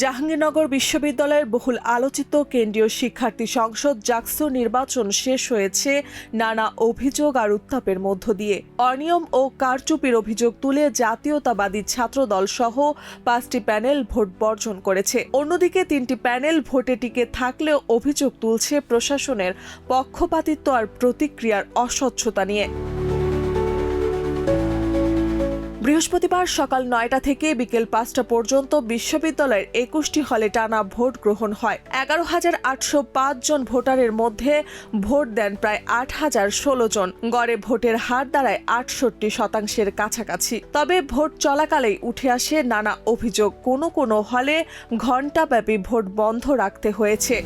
জাহাঙ্গীরনগর বিশ্ববিদ্যালয়ের বহুল আলোচিত কেন্দ্রীয় শিক্ষার্থী সংসদ জাকসু নির্বাচন শেষ হয়েছে নানা অভিযোগ আর উত্তাপের মধ্য দিয়ে। অনিয়ম ও কারচুপির অভিযোগ তুলে জাতীয়তাবাদী ছাত্রদল সহ 5টি প্যানেল ভোট বর্জন করেছে। অন্যদিকে 3টি প্যানেল ভোটে টিকে থাকলেও অভিযোগ তুলছে প্রশাসনের পক্ষপাতিত্ব আর প্রতিক্রিয়ার অস্বচ্ছতা নিয়ে। বৃহস্পতিবার সকাল 9টা থেকে বিকেল 5টা পর্যন্ত বিশ্ববিদ্যালয়ের 21টি হলে টানা ভোট গ্রহণ হয়। 11,805 জন ভোটারের মধ্যে ভোট দেন প্রায় 8,016 জন। গড়ে ভোটের হার দাঁড়ায় 68% কাছাকাছি। তবে ভোট চলাকালেই উঠে আসে নানা অভিযোগ। কোনো হলে ঘণ্টাব্যাপী ভোট বন্ধ রাখতে হয়েছে।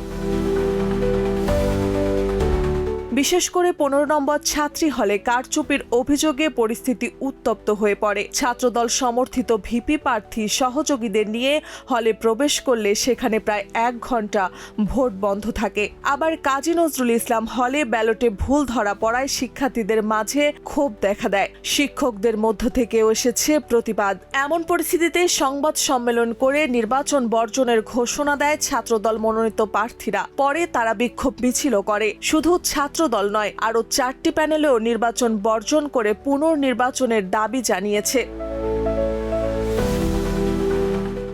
বিশেষ করে 15 নম্বর ছাত্রী হলে কারচুপির অভিযোগে পরিস্থিতি উত্তপ্ত হয়ে পড়ে। ছাত্রদল সমর্থিত ভিপি প্রার্থী সহযোগীদের নিয়ে হলে প্রবেশ করলে সেখানে প্রায় 1 ঘণ্টা ভোট বন্ধ থাকে। আবার কাজী নজরুল ইসলাম হলে ব্যালটে ভুল ধরা পড়ায় শিক্ষার্থীদের মাঝে ক্ষোভ দেখা দেয়। শিক্ষকদের মধ্য থেকেও এসেছে প্রতিবাদ। এমন পরিস্থিতিতে সংবাদ সম্মেলন করে নির্বাচন বর্জনের ঘোষণা দেয় ছাত্রদল মনোনীত প্রার্থীরা। পরে তারা বিক্ষোভ মিছিলও করে। শুধু দল নয়, আরও 4টি প্যানেলেও নির্বাচন বর্জন করে পুনর্নির্বাচনের দাবি জানিয়েছে।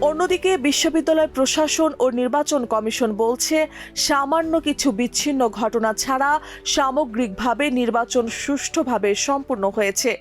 অন্যদিকে বিশ্ববিদ্যালয় প্রশাসন ও নির্বাচন কমিশন বলছে, সামান্য কিছু বিচ্ছিন্ন ঘটনা ছাড়া সামগ্রিকভাবে নির্বাচন সুষ্ঠুভাবে সম্পূর্ণ হয়েছে।